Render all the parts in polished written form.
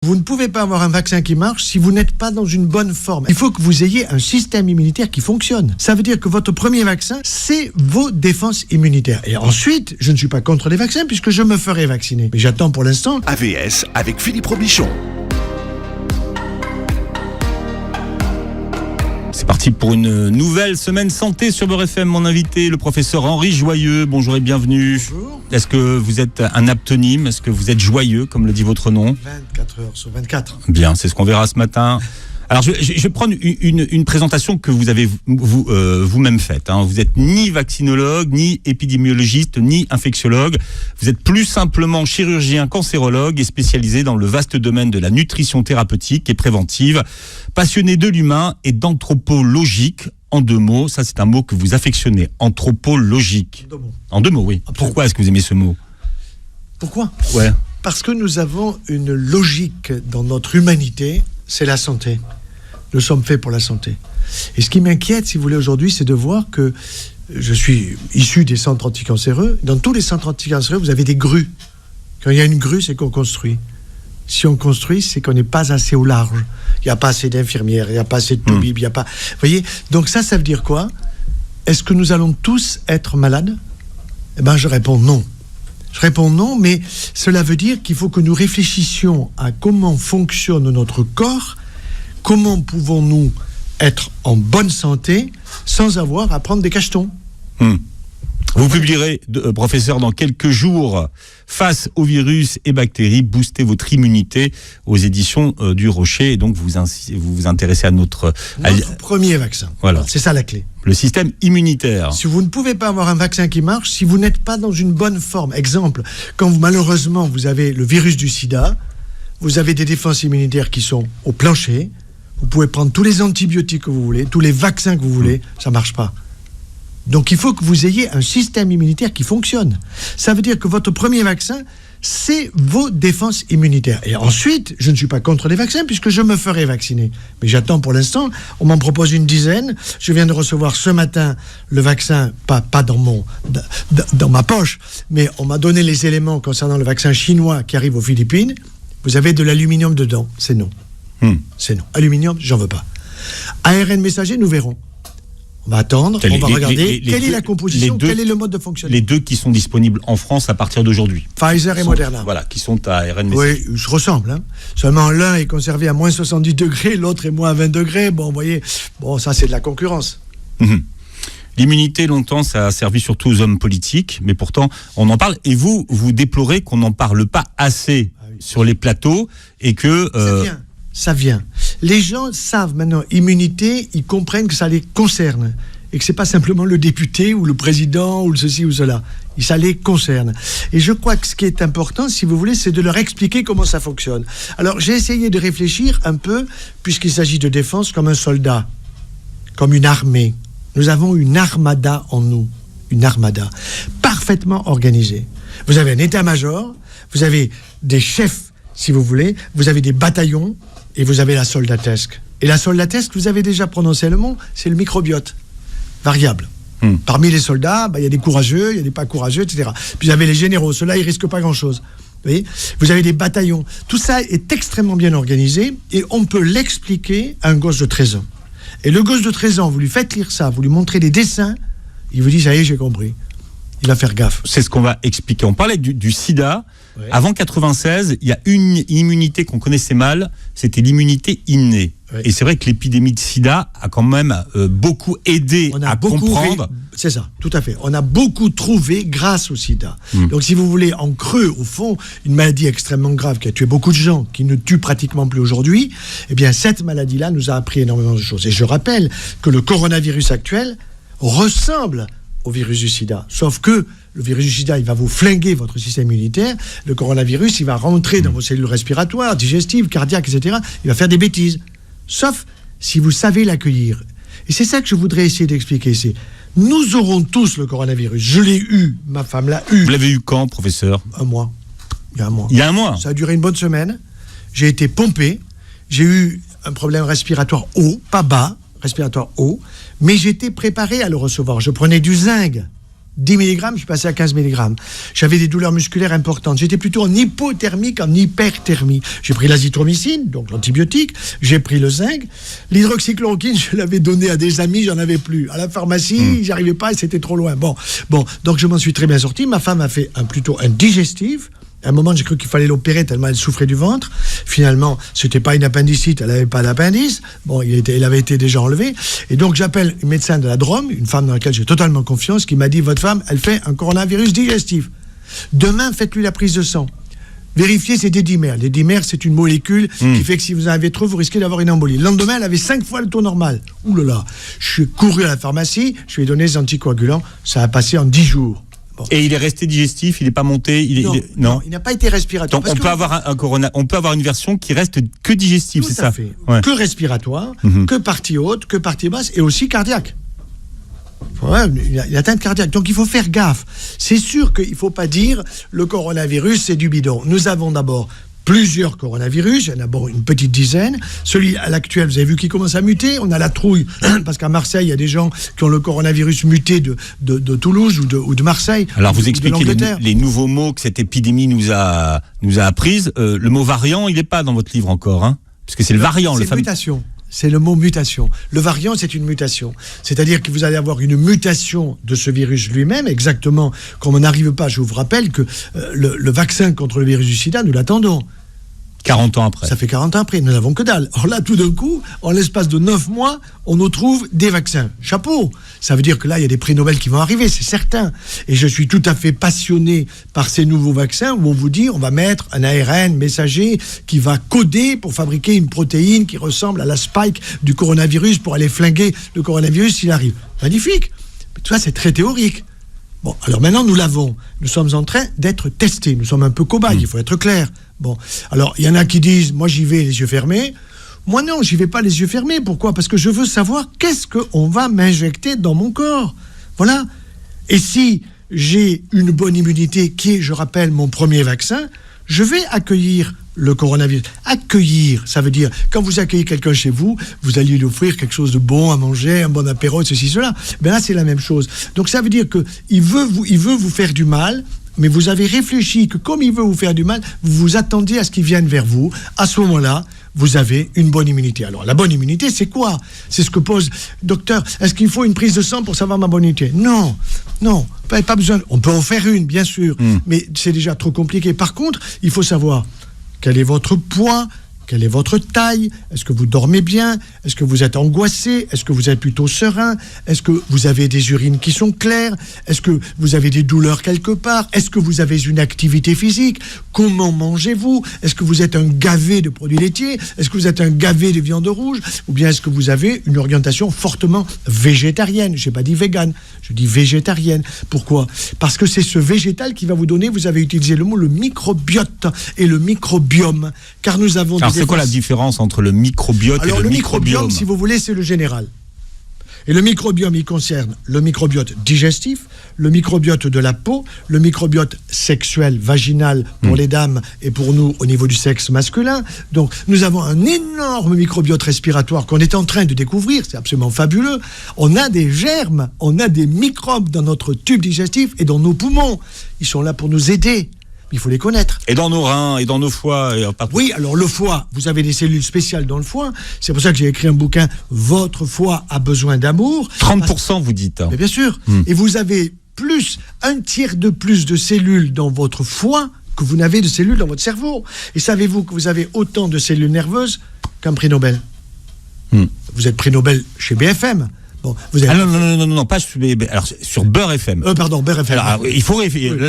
Vous ne pouvez pas avoir un vaccin qui marche si vous n'êtes pas dans une bonne forme. Il faut que vous ayez un système immunitaire qui fonctionne. Ça veut dire que votre premier vaccin, c'est vos défenses immunitaires. Et ensuite, je ne suis pas contre les vaccins puisque je me ferai vacciner. Mais j'attends pour l'instant. AVS avec Philippe Robichon. C'est parti pour une nouvelle semaine santé sur Beurre FM. Mon invité, le professeur Henri Joyeux. Bonjour et bienvenue. Bonjour. Est-ce que vous êtes un aptonyme? Est-ce que vous êtes joyeux, comme le dit votre nom? 24 heures sur 24. Bien, c'est ce qu'on verra ce matin. Alors, je vais prendre une présentation que vous avez vous-même faite. Hein. Vous n'êtes ni vaccinologue, ni épidémiologiste, ni infectiologue. Vous êtes plus simplement chirurgien cancérologue et spécialisé dans le vaste domaine de la nutrition thérapeutique et préventive, passionné de l'humain et d'anthropologique. En deux mots, ça c'est un mot que vous affectionnez, anthropologique. En deux mots, oui. Absolument. Pourquoi est-ce que vous aimez ce mot? Pourquoi? Ouais. Parce que nous avons une logique dans notre humanité, c'est la santé. Nous sommes faits pour la santé. Et ce qui m'inquiète, si vous voulez, aujourd'hui, c'est de voir que je suis issu des centres anticancéreux. Dans tous les centres anticancéreux, vous avez des grues. Quand il y a une grue, c'est qu'on construit. Si on construit, c'est qu'on n'est pas assez au large. Il n'y a pas assez d'infirmières, il n'y a pas assez de toubibs, il n'y a pas... Vous voyez? Donc ça veut dire quoi? Est-ce que nous allons tous être malades? Eh bien, je réponds non. Je réponds non, mais cela veut dire qu'il faut que nous réfléchissions à comment fonctionne notre corps, comment pouvons-nous être en bonne santé sans avoir à prendre des cachetons. Vous publierez, professeur, dans quelques jours, Face aux virus et bactéries, booster votre immunité aux éditions du Rocher. Et donc, vous vous intéressez à notre premier vaccin. Voilà. C'est ça la clé. Le système immunitaire. Si vous ne pouvez pas avoir un vaccin qui marche, si vous n'êtes pas dans une bonne forme, exemple, quand malheureusement vous avez le virus du sida, vous avez des défenses immunitaires qui sont au plancher, vous pouvez prendre tous les antibiotiques que vous voulez, tous les vaccins que vous voulez, ça ne marche pas. Donc il faut que vous ayez un système immunitaire qui fonctionne. Ça veut dire que votre premier vaccin, c'est vos défenses immunitaires. Et ensuite, je ne suis pas contre les vaccins puisque je me ferai vacciner. Mais j'attends pour l'instant, on m'en propose une dizaine. Je viens de recevoir ce matin le vaccin, pas dans ma poche, mais on m'a donné les éléments concernant le vaccin chinois qui arrive aux Philippines. Vous avez de l'aluminium dedans, c'est non. C'est non. Aluminium, j'en veux pas. ARN messager, nous verrons. On va attendre, on va regarder quelle est la composition, quel est le mode de fonctionnement. Les deux qui sont disponibles en France à partir d'aujourd'hui. Pfizer et Moderna. Voilà, qui sont à ARN messager. Oui, ils se ressemblent. Hein. Seulement l'un est conservé à moins 70 degrés, l'autre est moins 20 degrés. Bon, vous voyez, ça c'est de la concurrence. L'immunité, longtemps, ça a servi surtout aux hommes politiques, mais pourtant, on en parle. Et vous déplorez qu'on n'en parle pas assez sur les plateaux et que... Ça vient. Les gens savent maintenant, immunité, ils comprennent que ça les concerne. Et que ce n'est pas simplement le député ou le président ou le ceci ou cela. Ça les concerne. Et je crois que ce qui est important, si vous voulez, c'est de leur expliquer comment ça fonctionne. Alors, j'ai essayé de réfléchir un peu, puisqu'il s'agit de défense, comme un soldat, comme une armée. Nous avons une armada en nous. Une armada. Parfaitement organisée. Vous avez un état-major, vous avez des chefs, si vous voulez, vous avez des bataillons, et vous avez la soldatesque. Et la soldatesque, vous avez déjà prononcé le mot, c'est le microbiote. Variable. Parmi les soldats, il y a des courageux, il y a des pas courageux, etc. Puis vous avez les généraux, ceux-là, ils risquent pas grand-chose. Vous voyez ? Vous avez des bataillons. Tout ça est extrêmement bien organisé et on peut l'expliquer à un gosse de 13 ans. Et le gosse de 13 ans, vous lui faites lire ça, vous lui montrez des dessins, il vous dit, ça y est, j'ai compris. Il va faire gaffe. C'est ce qu'on va expliquer. On parlait du sida. Ouais. Avant 96, il y a une immunité qu'on connaissait mal, c'était l'immunité innée. Ouais. Et c'est vrai que l'épidémie de sida a quand même beaucoup aidé à comprendre. C'est ça, tout à fait. On a beaucoup trouvé grâce au sida. Donc si vous voulez, en creux, au fond, une maladie extrêmement grave qui a tué beaucoup de gens, qui ne tue pratiquement plus aujourd'hui, eh bien cette maladie-là nous a appris énormément de choses. Et je rappelle que le coronavirus actuel ressemble au virus du sida. Sauf que le virus du sida, il va vous flinguer votre système immunitaire. Le coronavirus, il va rentrer dans vos cellules respiratoires, digestives, cardiaques, etc. Il va faire des bêtises. Sauf si vous savez l'accueillir. Et c'est ça que je voudrais essayer d'expliquer. Nous aurons tous le coronavirus. Je l'ai eu, ma femme l'a eu. Vous l'avez eu quand, professeur ? Un mois. Il y a un mois. Il y a un mois ? Ça a duré une bonne semaine. J'ai été pompé. J'ai eu un problème respiratoire haut, pas bas, respiratoire haut. Mais j'étais préparé à le recevoir. Je prenais du zinc. 10 mg, je suis passé à 15 mg. J'avais des douleurs musculaires importantes. J'étais plutôt en hypothermie qu'en hyperthermie. J'ai pris l'azithromycine, donc l'antibiotique. J'ai pris le zinc. L'hydroxychloroquine, je l'avais donné à des amis, j'en avais plus. À la pharmacie, j'y arrivais pas et c'était trop loin. Bon, donc je m'en suis très bien sorti. Ma femme a fait plutôt un digestif. À un moment, j'ai cru qu'il fallait l'opérer tellement elle souffrait du ventre. Finalement, c'était pas une appendicite, elle n'avait pas d'appendice. Bon, il avait été déjà enlevé. Et donc, j'appelle une médecin de la Drôme, une femme dans laquelle j'ai totalement confiance, qui m'a dit, votre femme, elle fait un coronavirus digestif. Demain, faites-lui la prise de sang. Vérifiez ses dédimères. Les dimères, c'est une molécule qui fait que si vous en avez trop, vous risquez d'avoir une embolie. Le lendemain, elle avait 5 fois le taux normal. Ouh là là. Je suis couru à la pharmacie, je lui ai donné des anticoagulants. Ça a passé en 10 jours. Bon. Et il est resté digestif, il n'est pas monté, non, il n'a pas été respiratoire. Donc on peut avoir on peut avoir une version qui reste que digestive, c'est ça. Fait. Ouais. Que respiratoire, que partie haute, que partie basse, et aussi cardiaque. Ouais, une atteinte cardiaque. Donc il faut faire gaffe. C'est sûr qu'il ne faut pas dire le coronavirus c'est du bidon. Nous avons d'abord plusieurs coronavirus, il y en a d'abord une petite dizaine. Celui à l'actuel, vous avez vu qu'il commence à muter. On a la trouille, parce qu'à Marseille, il y a des gens qui ont le coronavirus muté de Toulouse ou de Marseille. Alors vous expliquez les nouveaux mots que cette épidémie nous a apprises. Le mot variant, il n'est pas dans votre livre encore, hein, parce que c'est le variant. C'est mutation. C'est le mot mutation. Le variant, c'est une mutation. C'est-à-dire que vous allez avoir une mutation de ce virus lui-même, exactement comme on n'arrive pas. Je vous rappelle que le vaccin contre le virus du sida, nous l'attendons. 40 ans après. Ça fait 40 ans après, nous n'avons que dalle. Alors là, tout d'un coup, en l'espace de 9 mois, on nous trouve des vaccins. Chapeau. Ça veut dire que là, il y a des prix Nobel qui vont arriver, c'est certain. Et je suis tout à fait passionné par ces nouveaux vaccins où on vous dit, on va mettre un ARN messager qui va coder pour fabriquer une protéine qui ressemble à la spike du coronavirus pour aller flinguer le coronavirus s'il arrive. Magnifique. Mais tout ça, c'est très théorique. Bon, alors maintenant, nous l'avons. Nous sommes en train d'être testés. Nous sommes un peu cobayes, il faut être clair. Bon, alors, il y en a qui disent, moi, j'y vais les yeux fermés. Moi, non, j'y vais pas les yeux fermés. Pourquoi ? Parce que je veux savoir qu'est-ce qu'on va m'injecter dans mon corps. Voilà. Et si j'ai une bonne immunité, qui est, je rappelle, mon premier vaccin, je vais accueillir le coronavirus. Accueillir, ça veut dire, quand vous accueillez quelqu'un chez vous, vous allez lui offrir quelque chose de bon à manger, un bon apéro, ceci, cela. Ben là, c'est la même chose. Donc, ça veut dire qu'il veut vous faire du mal, mais vous avez réfléchi que comme il veut vous faire du mal, vous vous attendiez à ce qu'il vienne vers vous. À ce moment-là, vous avez une bonne immunité. Alors, la bonne immunité, c'est quoi ? C'est ce que pose docteur. Est-ce qu'il faut une prise de sang pour savoir ma bonne immunité ? Non, pas besoin. On peut en faire une, bien sûr, mais c'est déjà trop compliqué. Par contre, il faut savoir quel est votre poids, quelle est votre taille, est-ce que vous dormez bien, est-ce que vous êtes angoissé, est-ce que vous êtes plutôt serein, est-ce que vous avez des urines qui sont claires, est-ce que vous avez des douleurs quelque part, est-ce que vous avez une activité physique, comment mangez-vous, est-ce que vous êtes un gavé de produits laitiers, est-ce que vous êtes un gavé de viande rouge, ou bien est-ce que vous avez une orientation fortement végétarienne. Je n'ai pas dit végane, je dis végétarienne. Pourquoi ? Parce que c'est ce végétal qui va vous donner, vous avez utilisé le mot, le microbiote et le microbiome, car nous avons... Alors, c'est quoi la différence entre le microbiote et le microbiome ? Si vous voulez, c'est le général. Et le microbiome, il concerne le microbiote digestif, le microbiote de la peau, le microbiote sexuel, vaginal pour les dames et pour nous au niveau du sexe masculin. Donc, nous avons un énorme microbiote respiratoire qu'on est en train de découvrir. C'est absolument fabuleux. On a des germes, on a des microbes dans notre tube digestif et dans nos poumons. Ils sont là pour nous aider. Il faut les connaître. Et dans nos reins, et dans nos foies. Oui, alors le foie, vous avez des cellules spéciales dans le foie. C'est pour ça que j'ai écrit un bouquin, Votre foie a besoin d'amour. 30%, vous dites. Mais bien sûr. Et vous avez un tiers de plus de cellules dans votre foie que vous n'avez de cellules dans votre cerveau. Et savez-vous que vous avez autant de cellules nerveuses qu'un prix Nobel ? Vous êtes prix Nobel chez BFM. Bon, vous avez... non, pas sur Beurre FM. Pardon, Beurre FM. Alors, il faut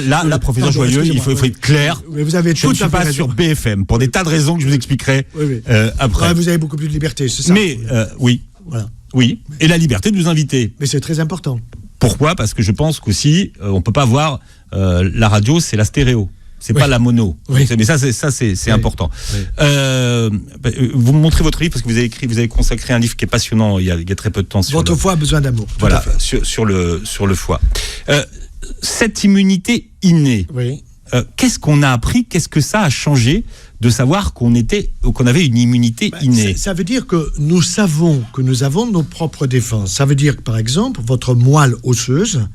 là, professeur Joyeux, il faut être clair. Mais vous avez je ne suis pas sur BFM pour des tas de raisons que je vous expliquerai après. Vous avez beaucoup plus de liberté, c'est ça. Mais oui, voilà. Oui, et la liberté de nous inviter. Mais c'est très important. Pourquoi ? Parce que je pense qu'aussi, on peut pas voir la radio, c'est la stéréo. C'est pas la mono. Oui. Mais ça, c'est important. Oui. Vous me montrez votre livre parce que vous avez consacré un livre qui est passionnant il y a très peu de temps. Votre foie a besoin d'amour. Voilà, sur le foie. Cette immunité innée. Oui. Qu'est-ce qu'on a appris ? Qu'est-ce que ça a changé de savoir qu'on avait une immunité innée ? Ça veut dire que nous savons que nous avons nos propres défenses. Ça veut dire que, par exemple, votre moelle osseuse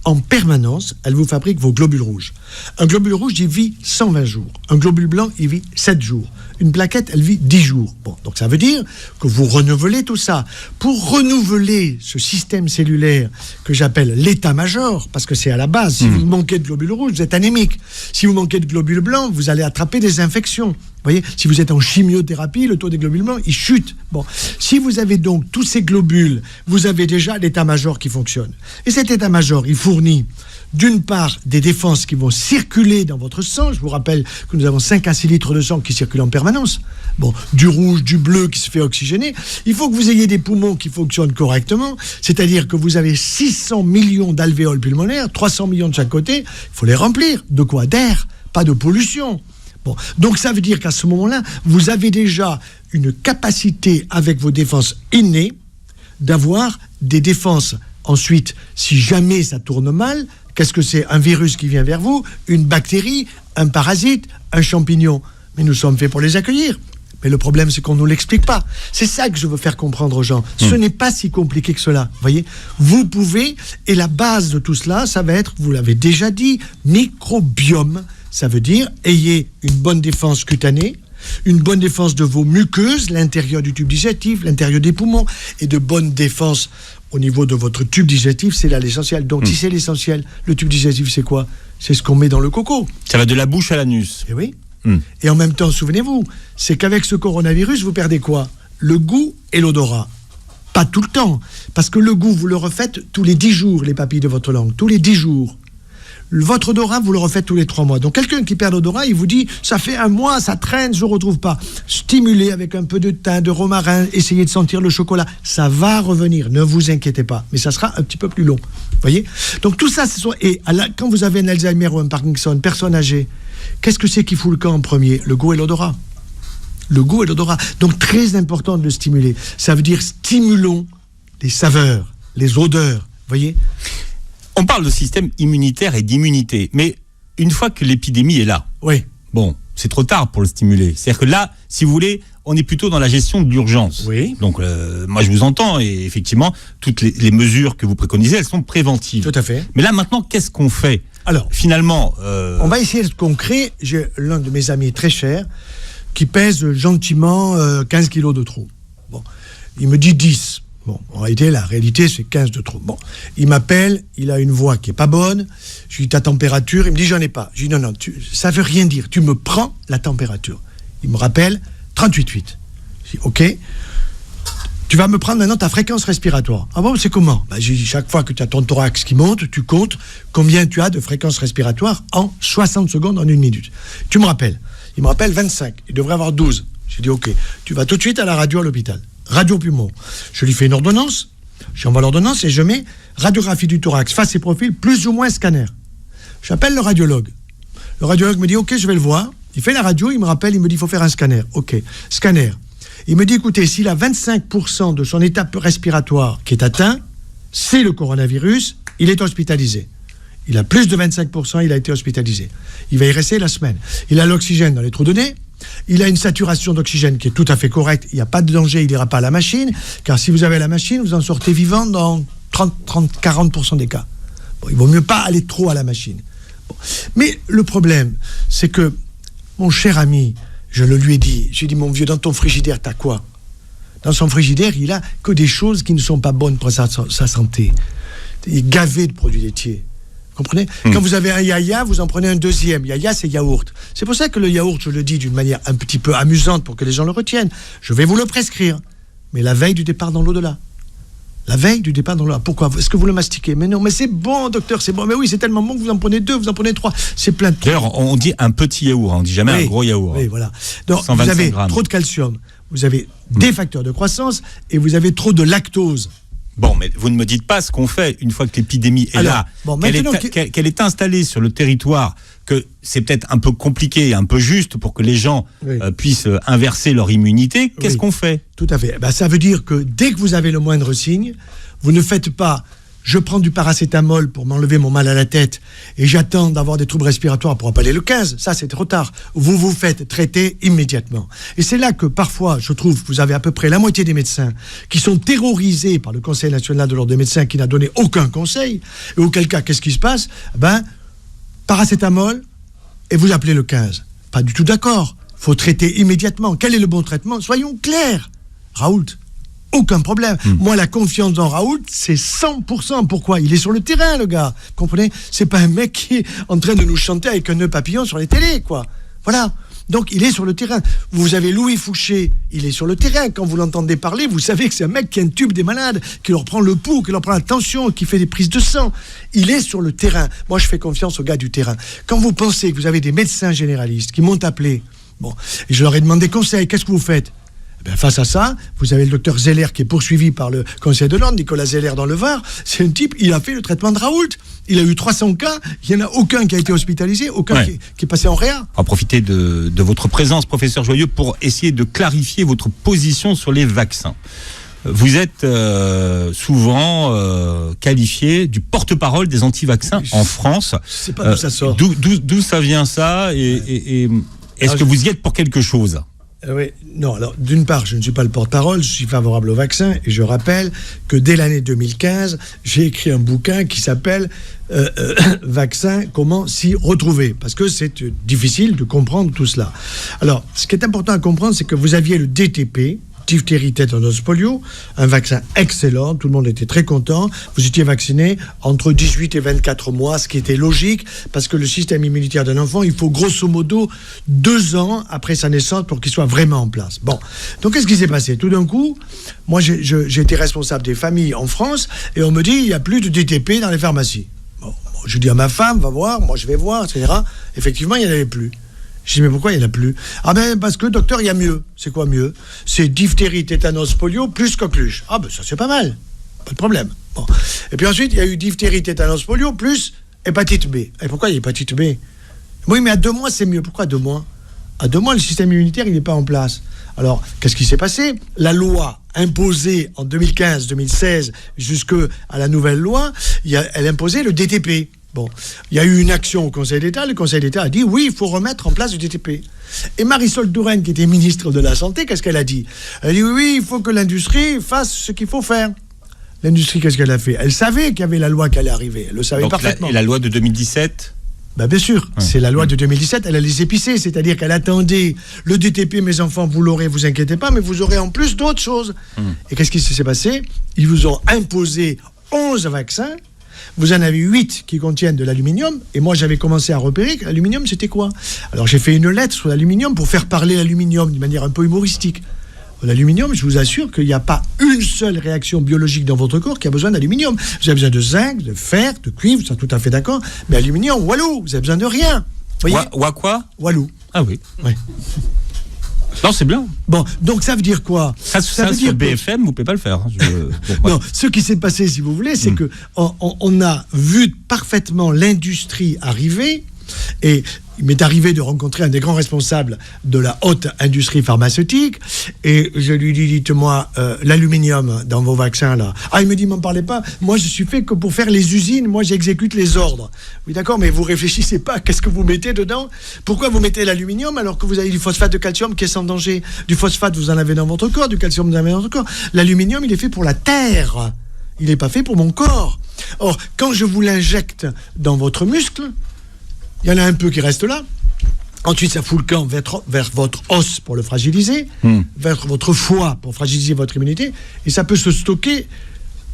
en permanence, elle vous fabrique vos globules rouges. Un globule rouge, il vit 120 jours. Un globule blanc, il vit 7 jours. Une plaquette, elle vit 10 jours. Bon, donc ça veut dire que vous renouvelez tout ça. Pour renouveler ce système cellulaire que j'appelle l'état-major, parce que c'est à la base, si vous manquez de globules rouges, vous êtes anémique. Si vous manquez de globules blancs, vous allez attraper des infections. Vous voyez, si vous êtes en chimiothérapie, le taux des globules blancs, il chute. Bon, si vous avez donc tous ces globules, vous avez déjà l'état-major qui fonctionne. Et cet état-major, il fournit d'une part des défenses qui vont circuler dans votre sang. Je vous rappelle que nous avons 5 à 6 litres de sang qui circulent en permanence. Bon, du rouge, du bleu qui se fait oxygéner. Il faut que vous ayez des poumons qui fonctionnent correctement, c'est-à-dire que vous avez 600 millions d'alvéoles pulmonaires, 300 millions de chaque côté. Il faut les remplir. De quoi? D'air, pas de pollution. Bon, donc ça veut dire qu'à ce moment-là, vous avez déjà une capacité avec vos défenses innées d'avoir des défenses. Ensuite, si jamais ça tourne mal, qu'est-ce que c'est? Un virus qui vient vers vous, une bactérie, un parasite, un champignon. Mais nous sommes faits pour les accueillir. Mais le problème, c'est qu'on ne nous l'explique pas. C'est ça que je veux faire comprendre aux gens. Ce n'est pas si compliqué que cela. Voyez, vous pouvez, et la base de tout cela, ça va être, vous l'avez déjà dit, microbiome. Ça veut dire, ayez une bonne défense cutanée, une bonne défense de vos muqueuses, l'intérieur du tube digestif, l'intérieur des poumons, et de bonnes défenses au niveau de votre tube digestif. C'est là l'essentiel. Donc, si c'est l'essentiel, le tube digestif, c'est quoi? C'est ce qu'on met dans le coco. Ça va de la bouche à l'anus. Et oui. Et en même temps, souvenez-vous, c'est qu'avec ce coronavirus, vous perdez quoi? Le goût et l'odorat. Pas tout le temps. Parce que le goût, vous le refaites tous les 10 jours, les papilles de votre langue. Tous les 10 jours. Votre odorat, vous le refaites tous les 3 mois. Donc quelqu'un qui perd l'odorat, il vous dit, ça fait 1 mois, ça traîne, je ne retrouve pas. Stimulez avec un peu de thym, de romarin, essayez de sentir le chocolat. Ça va revenir, ne vous inquiétez pas. Mais ça sera un petit peu plus long. Vous voyez? Donc tout ça, quand vous avez un Alzheimer ou un Parkinson, personne âgée, qu'est-ce que c'est qui fout le camp en premier? Le goût et l'odorat. Le goût et l'odorat. Donc très important de le stimuler. Ça veut dire stimulons les saveurs, les odeurs. Vous voyez? On parle de système immunitaire et d'immunité, mais une fois que l'épidémie est là, oui. Bon, c'est trop tard pour le stimuler. C'est-à-dire que là, si vous voulez, on est plutôt dans la gestion de l'urgence. Oui. Donc, moi, je vous entends, et effectivement, toutes les mesures que vous préconisez, elles sont préventives. Tout à fait. Mais là, maintenant, qu'est-ce qu'on fait? Alors, finalement... on va essayer de concret. J'ai l'un de mes amis très cher qui pèse gentiment 15 kilos de trop. Bon, il me dit 10. Bon, en réalité, la réalité, c'est 15 de trop. Bon, il m'appelle, il a une voix qui est pas bonne. Je lui dis ta température, il me dit j'en ai pas. Je dis non, ça veut rien dire. Tu me prends la température. Il me rappelle 38,8. Je dis ok. Tu vas me prendre maintenant ta fréquence respiratoire. Ah bon, c'est comment? J'ai dit chaque fois que tu as ton thorax qui monte, tu comptes combien tu as de fréquence respiratoire en 60 secondes, en 1 minute. Tu me rappelles. Il me rappelle 25. Il devrait avoir 12. J'ai dit ok. Tu vas tout de suite à la radio à l'hôpital. Radio poumon. Je lui fais une ordonnance, j'envoie l'ordonnance et je mets radiographie du thorax, face et profil, plus ou moins scanner. J'appelle le radiologue. Le radiologue me dit, ok, je vais le voir. Il fait la radio, il me rappelle, il me dit, il faut faire un scanner. Ok, scanner. Il me dit, écoutez, s'il a 25% de son état respiratoire qui est atteint, c'est le coronavirus, il est hospitalisé. Il a plus de 25%, il a été hospitalisé. Il va y rester la semaine. Il a l'oxygène dans les trous de nez. Il a une saturation d'oxygène qui est tout à fait correcte. Il n'y a pas de danger, il n'ira pas à la machine. Car si vous avez la machine, vous en sortez vivant dans 40% des cas. Bon, il vaut mieux pas aller trop à la machine. Bon. Mais le problème, c'est que, mon cher ami, je le lui ai dit, j'ai dit, mon vieux, dans ton frigidaire, t'as quoi? Dans son frigidaire, il a que des choses qui ne sont pas bonnes pour sa santé. Il est gavé de produits laitiers. Vous comprenez? Quand vous avez un yaya, vous en prenez un deuxième. Yaya, c'est yaourt. C'est pour ça que le yaourt, je le dis d'une manière un petit peu amusante pour que les gens le retiennent. Je vais vous le prescrire. Mais la veille du départ dans l'au-delà. La veille du départ dans l'au-delà. Pourquoi? Est-ce que vous le mastiquez? Mais non, mais c'est bon, docteur, c'est bon. Mais oui, c'est tellement bon que vous en prenez 2, vous en prenez 3. C'est plein de... D'ailleurs, on dit un petit yaourt, on dit jamais un gros yaourt. Oui, voilà. Donc, vous avez trop de calcium, vous avez des facteurs de croissance et vous avez trop de lactose. Bon, mais vous ne me dites pas ce qu'on fait une fois que l'épidémie est là, qu'elle est installée sur le territoire, que c'est peut-être un peu compliqué, un peu juste pour que les gens puissent inverser leur immunité. Qu'est-ce qu'on fait? Tout à fait. Ça veut dire que dès que vous avez le moindre signe, vous ne faites pas je prends du paracétamol pour m'enlever mon mal à la tête et j'attends d'avoir des troubles respiratoires pour appeler le 15, ça c'est trop tard. Vous vous faites traiter immédiatement. Et c'est là que parfois, je trouve que vous avez à peu près la moitié des médecins qui sont terrorisés par le Conseil national de l'ordre des médecins qui n'a donné aucun conseil. Et auquel cas, qu'est-ce qui se passe ? Paracétamol et vous appelez le 15. Pas du tout d'accord. Il faut traiter immédiatement. Quel est le bon traitement ? Soyons clairs. Raoult, aucun problème. Moi, la confiance dans Raoult, c'est 100%. Pourquoi ? Il est sur le terrain, le gars. Vous comprenez ? C'est pas un mec qui est en train de nous chanter avec un nœud papillon sur les télés, quoi. Voilà. Donc, il est sur le terrain. Vous avez Louis Fouché, il est sur le terrain. Quand vous l'entendez parler, vous savez que c'est un mec qui intube des malades, qui leur prend le pouls, qui leur prend la tension, qui fait des prises de sang. Il est sur le terrain. Moi, je fais confiance aux gars du terrain. Quand vous pensez que vous avez des médecins généralistes qui m'ont appelé, et je leur ai demandé conseil, qu'est-ce que vous faites ? Face à ça, vous avez le docteur Zeller qui est poursuivi par le Conseil de l'ordre, Nicolas Zeller dans le Var. C'est un type, il a fait le traitement de Raoult. Il a eu 300 cas, il n'y en a aucun qui a été hospitalisé, aucun qui est passé en réa. On va profiter de votre présence, professeur Joyeux, pour essayer de clarifier votre position sur les vaccins. Vous êtes souvent qualifié du porte-parole des anti-vaccins en France. Je ne sais pas d'où ça sort. D'où ça vient ça et est-ce que vous y êtes pour quelque chose ? Oui, non, alors d'une part, je ne suis pas le porte-parole, je suis favorable au vaccin et je rappelle que dès l'année 2015, j'ai écrit un bouquin qui s'appelle Vaccin, comment s'y retrouver ? Parce que c'est difficile de comprendre tout cela. Alors, ce qui est important à comprendre, c'est que vous aviez le DTP, diphtérie, tétanos, polio, un vaccin excellent, tout le monde était très content. Vous étiez vacciné entre 18 et 24 mois, ce qui était logique, parce que le système immunitaire d'un enfant, il faut grosso modo 2 ans après sa naissance pour qu'il soit vraiment en place. Bon, donc qu'est-ce qui s'est passé ? Tout d'un coup, moi j'ai été responsable des familles en France, et on me dit, il n'y a plus de DTP dans les pharmacies. Bon, je dis à ma femme, va voir, moi je vais voir, etc. Effectivement, il n'y en avait plus. Je dis, mais pourquoi il n'y en a plus ? Ah ben, parce que, docteur, il y a mieux. C'est quoi mieux ? C'est diphtérie, tétanos, polio, plus coqueluche. Ah ben, ça, c'est pas mal. Pas de problème. Bon. Et puis ensuite, il y a eu diphtérie, tétanos, polio, plus hépatite B. Et pourquoi il y a hépatite B ? Oui, mais à 2 mois, c'est mieux. Pourquoi à 2 mois ? À 2 mois, le système immunitaire, il n'est pas en place. Alors, qu'est-ce qui s'est passé ? La loi imposée en 2015-2016, jusqu'à la nouvelle loi, elle imposait le DTP. Bon, il y a eu une action au Conseil d'État. Le Conseil d'État a dit oui, il faut remettre en place le DTP. Et Marisol Touraine, qui était ministre de la Santé, qu'est-ce qu'elle a dit ? Elle a dit oui, il faut que l'industrie fasse ce qu'il faut faire. L'industrie, qu'est-ce qu'elle a fait ? Elle savait qu'il y avait la loi qui allait arriver. Elle le savait parfaitement. Et la loi de 2017 ? Bien sûr, c'est la loi de 2017, elle a les épicés, c'est-à-dire qu'elle attendait le DTP, mes enfants, vous l'aurez, vous inquiétez pas, mais vous aurez en plus d'autres choses. Et qu'est-ce qui s'est passé ? Ils vous ont imposé 11 vaccins. Vous en avez 8 qui contiennent de l'aluminium, et moi j'avais commencé à repérer que l'aluminium c'était quoi ? Alors j'ai fait une lettre sur l'aluminium pour faire parler l'aluminium d'une manière un peu humoristique. L'aluminium, je vous assure qu'il n'y a pas une seule réaction biologique dans votre corps qui a besoin d'aluminium. Vous avez besoin de zinc, de fer, de cuivre, ça tout à fait d'accord, mais aluminium, walou, vous avez besoin de rien. Voyez ? Quoi ? Walou. Ah oui. Ouais. Non, c'est bien. Bon, donc ça veut dire quoi ? Ça veut dire sur BFM, vous ne pouvez pas le faire. Non, ce qui s'est passé, si vous voulez, c'est que on a vu parfaitement l'industrie arriver, et il m'est arrivé de rencontrer un des grands responsables de la haute industrie pharmaceutique, et je lui dis, dites-moi, l'aluminium dans vos vaccins, là. Ah, il me dit, m'en parlez pas, moi je suis fait que pour faire les usines, moi j'exécute les ordres. Oui, d'accord, mais vous réfléchissez pas, qu'est-ce que vous mettez dedans ? Pourquoi vous mettez l'aluminium alors que vous avez du phosphate de calcium qui est sans danger ? Du phosphate, vous en avez dans votre corps, du calcium, vous en avez dans votre corps. L'aluminium, il est fait pour la terre, il n'est pas fait pour mon corps. Or, quand je vous l'injecte dans votre muscle, il y en a un peu qui reste là. Ensuite, ça fout le camp vers votre os pour le fragiliser, vers votre foie pour fragiliser votre immunité, et ça peut se stocker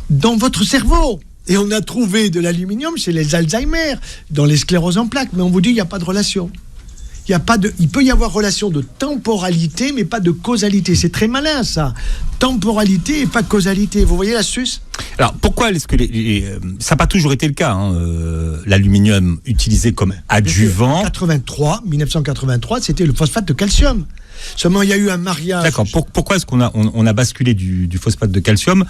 dans votre cerveau. Et on a trouvé de l'aluminium chez les Alzheimer, dans les scléroses en plaques, mais on vous dit qu'il n'y a pas de relation. Il peut y avoir relation de temporalité, mais pas de causalité. C'est très malin, ça. Temporalité et pas causalité. Vous voyez l'astuce ? Alors, pourquoi est-ce que ça n'a pas toujours été le cas, l'aluminium utilisé comme adjuvant ? 1983, c'était le phosphate de calcium. Seulement, il y a eu un mariage. D'accord. Pourquoi est-ce qu'on a basculé du phosphate de calcium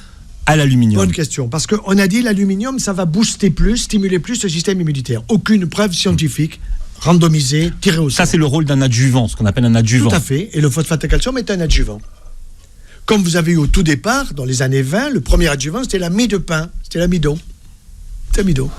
à l'aluminium ? Bonne question. Parce qu'on a dit l'aluminium, ça va booster plus, stimuler plus le système immunitaire. Aucune preuve scientifique randomisée, tirée au sort. Ça, c'est le rôle d'un adjuvant, ce qu'on appelle un adjuvant. Tout à fait. Et le phosphate de calcium est un adjuvant. Comme vous avez eu au tout départ, dans les années 20, le premier adjuvant, c'était la mie de pain, c'était l'amidon. Thamido.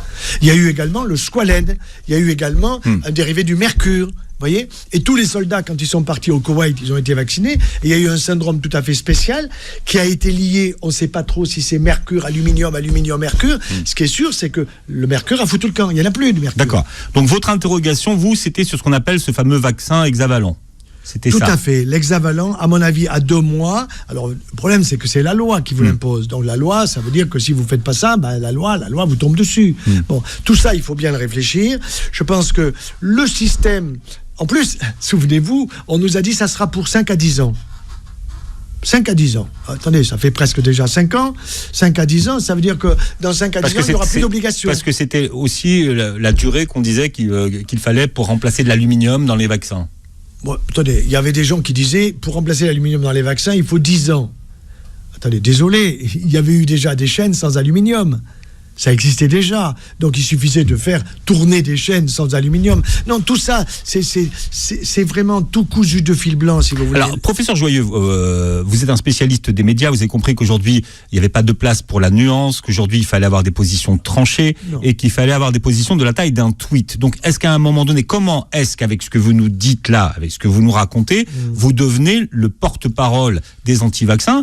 Il y a eu également le squalène. Il y a eu également un dérivé du mercure. Vous voyez ? Et tous les soldats, quand ils sont partis au Koweït, ils ont été vaccinés. Et il y a eu un syndrome tout à fait spécial qui a été lié, on ne sait pas trop si c'est mercure, aluminium, mercure. Ce qui est sûr, c'est que le mercure a foutu le camp. Il n'y en a plus de mercure. D'accord. Donc votre interrogation, vous, c'était sur ce qu'on appelle ce fameux vaccin hexavalent. C'était Tout ça. à fait. L'hexavalent, à mon avis, à 2 mois. Alors, le problème, c'est que c'est la loi qui vous l'impose. Donc, la loi, ça veut dire que si vous ne faites pas ça, ben, la loi vous tombe dessus. Bon, tout ça, il faut bien le réfléchir. Je pense que le système... En plus, souvenez-vous, on nous a dit que ça sera pour 5 à 10 ans. 5 à 10 ans. Attendez, ça fait presque déjà 5 ans. 5 à 10 ans, ça veut dire que dans 5 à 10 ans, il n'y aura plus d'obligation. Parce que c'était aussi la durée qu'on disait qu'il fallait pour remplacer de l'aluminium dans les vaccins. Bon, attendez, il y avait des gens qui disaient, pour remplacer l'aluminium dans les vaccins, il faut 10 ans. Attendez, désolé, il y avait eu déjà des chaînes sans aluminium. Ça existait déjà. Donc, il suffisait de faire tourner des chaînes sans aluminium. Non, tout ça, c'est vraiment tout cousu de fil blanc, si vous voulez. Alors, professeur Joyeux, vous êtes un spécialiste des médias. Vous avez compris qu'aujourd'hui, il n'y avait pas de place pour la nuance, qu'aujourd'hui, il fallait avoir des positions tranchées et qu'il fallait avoir des positions de la taille d'un tweet. Donc, est-ce qu'à un moment donné, comment est-ce qu'avec ce que vous nous dites là, avec ce que vous nous racontez, vous devenez le porte-parole des anti-vaccins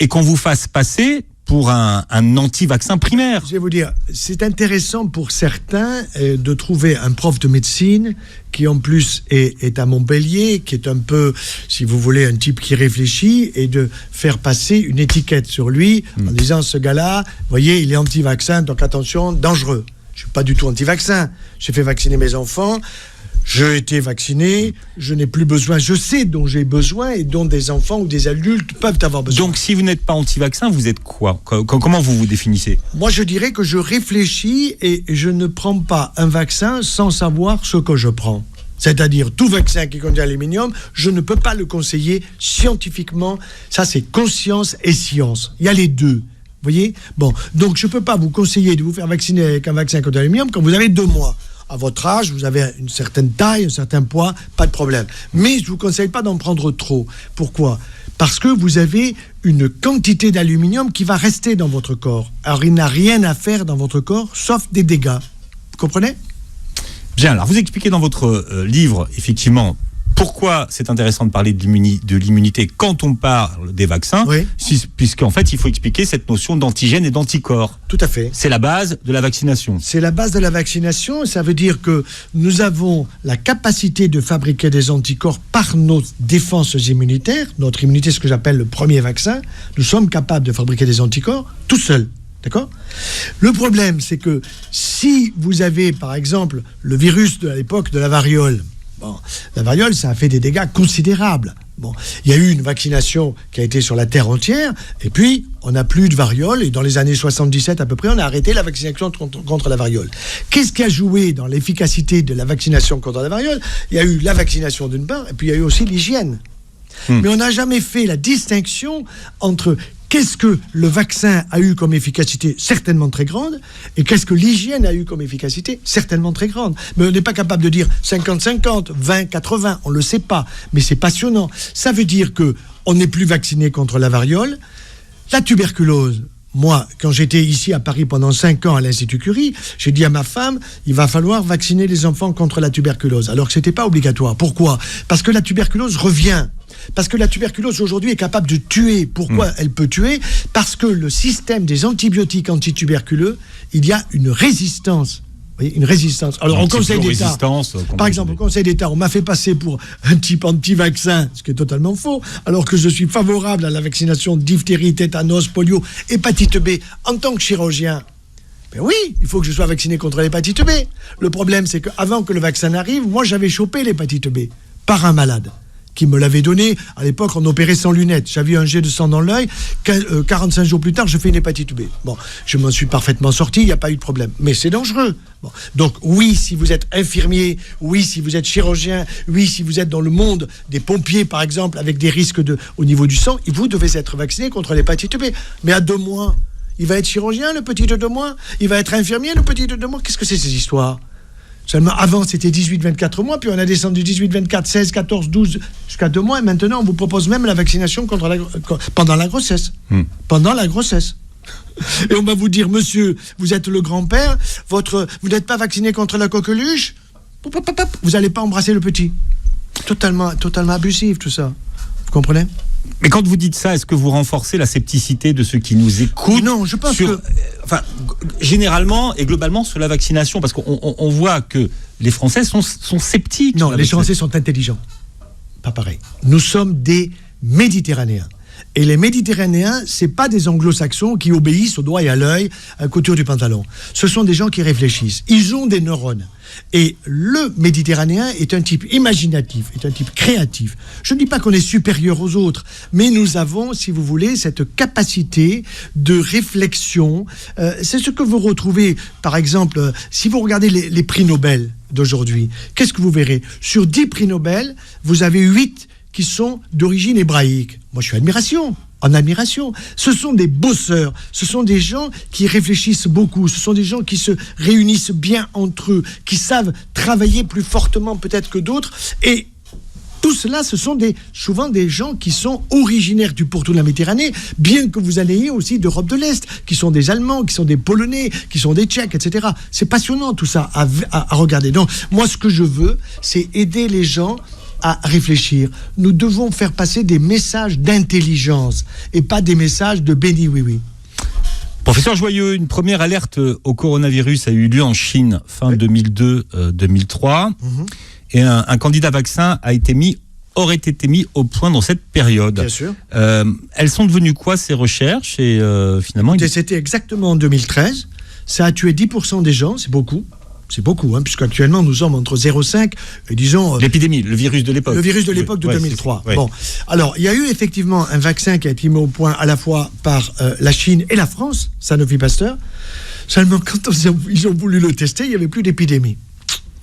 et qu'on vous fasse passer pour un anti-vaccin primaire? Je vais vous dire, c'est intéressant pour certains de trouver un prof de médecine qui en plus est à Montpellier, qui est un peu, si vous voulez, un type qui réfléchit, et de faire passer une étiquette sur lui en disant, ce gars-là, vous voyez, il est anti-vaccin, donc attention, dangereux. Je ne suis pas du tout anti-vaccin. J'ai fait vacciner mes enfants. J'ai été vacciné, je n'ai plus besoin, je sais dont j'ai besoin et dont des enfants ou des adultes peuvent avoir besoin. Donc si vous n'êtes pas anti-vaccin, vous êtes quoi ? Comment vous vous définissez ? Moi je dirais que je réfléchis et je ne prends pas un vaccin sans savoir ce que je prends. C'est-à-dire tout vaccin qui contient l'aluminium, je ne peux pas le conseiller scientifiquement. Ça c'est conscience et science. Il y a les deux. Vous voyez ? Bon, donc je ne peux pas vous conseiller de vous faire vacciner avec un vaccin contre l'aluminium quand vous avez 2 mois. À votre âge, vous avez une certaine taille, un certain poids, pas de problème. Mais je ne vous conseille pas d'en prendre trop. Pourquoi ? Parce que vous avez une quantité d'aluminium qui va rester dans votre corps. Alors, il n'a rien à faire dans votre corps, sauf des dégâts. Vous comprenez ? Bien, alors vous expliquez dans votre livre, effectivement, pourquoi c'est intéressant de parler de l'immunité quand on parle des vaccins, puisqu'en fait, il faut expliquer cette notion d'antigène et d'anticorps. Tout à fait. C'est la base de la vaccination. C'est la base de la vaccination. Ça veut dire que nous avons la capacité de fabriquer des anticorps par nos défenses immunitaires. Notre immunité, ce que j'appelle le premier vaccin. Nous sommes capables de fabriquer des anticorps tout seuls. D'accord ? Le problème, c'est que si vous avez, par exemple, le virus de l'époque de la variole, bon, la variole, ça a fait des dégâts considérables. Bon, il y a eu une vaccination qui a été sur la terre entière, et puis on n'a plus de variole, et dans les années 77 à peu près, on a arrêté la vaccination contre la variole. Qu'est-ce qui a joué dans l'efficacité de la vaccination contre la variole ? Il y a eu la vaccination d'une part, et puis il y a eu aussi l'hygiène. Mais on n'a jamais fait la distinction entre qu'est-ce que le vaccin a eu comme efficacité, certainement très grande, et qu'est-ce que l'hygiène a eu comme efficacité, certainement très grande. Mais on n'est pas capable de dire 50-50, 20-80, on ne le sait pas. Mais c'est passionnant. Ça veut dire qu'on n'est plus vacciné contre la variole. La tuberculose, moi, quand j'étais ici à Paris pendant 5 ans à l'Institut Curie, j'ai dit à ma femme, il va falloir vacciner les enfants contre la tuberculose, alors que ce n'était pas obligatoire. Pourquoi ? Parce que la tuberculose revient. Parce que la tuberculose aujourd'hui est capable de tuer. Pourquoi elle peut tuer ? Parce que le système des antibiotiques antituberculeux, il y a une résistance. Vous voyez, une résistance. Alors au Conseil d'État, par exemple, au Conseil d'État, on m'a fait passer pour un type anti-vaccin, ce qui est totalement faux, alors que je suis favorable à la vaccination de diphtérie, tétanos, polio, hépatite B. En tant que chirurgien, ben oui, il faut que je sois vacciné contre l'hépatite B. Le problème, c'est qu'avant que le vaccin arrive, moi j'avais chopé l'hépatite B par un malade qui me l'avait donné. À l'époque, on opérait sans lunettes. J'avais un jet de sang dans l'œil. 45 jours plus tard, je fais une hépatite B. Bon, je m'en suis parfaitement sorti, il n'y a pas eu de problème. Mais c'est dangereux. Bon. Donc oui, si vous êtes infirmier, oui, si vous êtes chirurgien, oui, si vous êtes dans le monde des pompiers, par exemple, avec des risques au niveau du sang, vous devez être vacciné contre l'hépatite B. Mais à 2 mois, il va être chirurgien, le petit de 2 mois. Il va être infirmier, le petit de 2 mois. Qu'est-ce que c'est ces histoires ? Seulement, avant, c'était 18-24 mois, puis on a descendu 18-24, 16, 14, 12, jusqu'à 2 mois, et maintenant, on vous propose même la vaccination pendant la grossesse. Pendant la grossesse. Et on va vous dire, monsieur, vous êtes le grand-père, vous n'êtes pas vacciné contre la coqueluche, vous n'allez pas embrasser le petit. Totalement abusif, tout ça. Vous comprenez ? Mais quand vous dites ça, est-ce que vous renforcez la scepticité de ceux qui nous écoutent ? Non, je pense que... Enfin, généralement et globalement sur la vaccination, parce qu'on voit que les Français sont sceptiques. Non, les Français sont intelligents. Pas pareil. Nous sommes des Méditerranéens. Et les Méditerranéens, c'est pas des anglo-saxons qui obéissent au doigt et à l'œil à la couture du pantalon. Ce sont des gens qui réfléchissent. Ils ont des neurones. Et le Méditerranéen est un type imaginatif, est un type créatif. Je ne dis pas qu'on est supérieur aux autres, mais nous avons, si vous voulez, cette capacité de réflexion. C'est ce que vous retrouvez, par exemple, si vous regardez les prix Nobel d'aujourd'hui. Qu'est-ce que vous verrez ? Sur 10 prix Nobel, vous avez 8 qui sont d'origine hébraïque. Moi, je suis en admiration. Ce sont des bosseurs, ce sont des gens qui réfléchissent beaucoup, ce sont des gens qui se réunissent bien entre eux, qui savent travailler plus fortement peut-être que d'autres. Et tout cela, ce sont souvent des gens qui sont originaires du pourtour de la Méditerranée, bien que vous ayez aussi d'Europe de l'Est, qui sont des Allemands, qui sont des Polonais, qui sont des Tchèques, etc. C'est passionnant tout ça à regarder. Donc, moi, ce que je veux, c'est aider les gens à réfléchir. Nous devons faire passer des messages d'intelligence et pas des messages de béni oui. Professeur Joyeux, une première alerte au coronavirus a eu lieu en Chine fin 2002-2003 et un candidat vaccin aurait été mis au point dans cette période. Bien sûr. Elles sont devenues quoi ces recherches et finalement C'était exactement en 2013. Ça a tué 10% des gens, c'est beaucoup. C'est beaucoup, puisqu'actuellement nous sommes entre 0,5 et disons... L'épidémie, le virus de l'époque. Le virus de l'époque de 2003. Oui. Bon, alors il y a eu effectivement un vaccin qui a été mis au point à la fois par la Chine et la France, Sanofi Pasteur. Seulement quand ils ont voulu le tester, il n'y avait plus d'épidémie.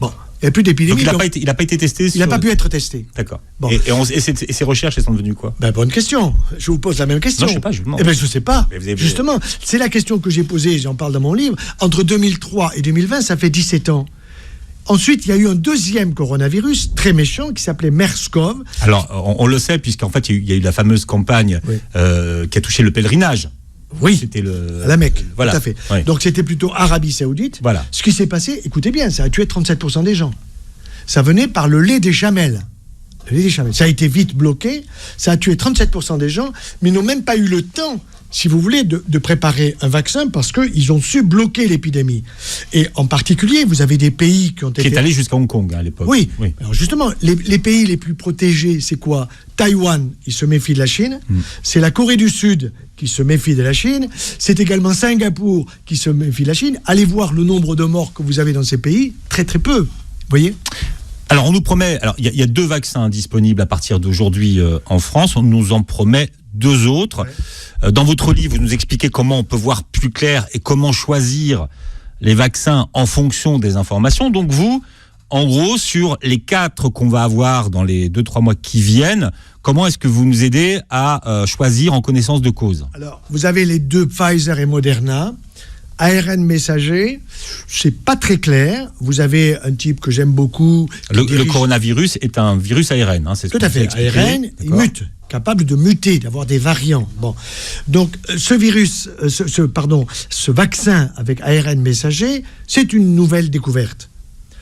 Bon, il n'y a plus d'épidémie. Donc il n'a pas été testé. Il n'a pas pu être testé. D'accord. Bon. Et ces recherches, elles sont devenues quoi ? Bonne question. Je vous pose la même question. Non, je sais pas, je vous demande. Je sais pas. Justement, c'est la question que j'ai posée, j'en parle dans mon livre. Entre 2003 et 2020, ça fait 17 ans. Ensuite, il y a eu un deuxième coronavirus très méchant qui s'appelait MERS-CoV. Alors, on le sait, puisqu'en fait, il y a eu la fameuse campagne qui a touché le pèlerinage. Oui, c'était à la Mecque, voilà. Tout à fait. Oui. Donc c'était plutôt Arabie Saoudite. Voilà. Ce qui s'est passé, écoutez bien, ça a tué 37% des gens. Ça venait par le lait des chamelles. Le lait des chamelles. Ça a été vite bloqué, ça a tué 37% des gens, mais ils n'ont même pas eu le temps, si vous voulez, de préparer un vaccin parce qu'ils ont su bloquer l'épidémie. Et en particulier, vous avez des pays qui ont été... Qui est allé jusqu'à Hong Kong à l'époque. Oui. Alors justement, les pays les plus protégés, c'est quoi ? Taïwan, il se méfie de la Chine. C'est la Corée du Sud qui se méfie de la Chine. C'est également Singapour qui se méfie de la Chine. Allez voir le nombre de morts que vous avez dans ces pays, très très peu. Vous voyez ? Alors on nous promet, il y a 2 vaccins disponibles à partir d'aujourd'hui en France. On nous en promet 2 autres. Ouais. Dans votre livre, vous nous expliquez comment on peut voir plus clair et comment choisir les vaccins en fonction des informations. Donc vous, en gros, sur les 4 qu'on va avoir dans les 2-3 mois qui viennent, comment est-ce que vous nous aidez à choisir en connaissance de cause ? Alors, vous avez les 2 Pfizer et Moderna. ARN messager, c'est pas très clair. Vous avez un type que j'aime beaucoup. Le coronavirus est un virus ARN. C'est tout à fait. ARN, il mute, capable de muter, d'avoir des variants. Bon, donc ce virus, ce vaccin avec ARN messager, c'est une nouvelle découverte.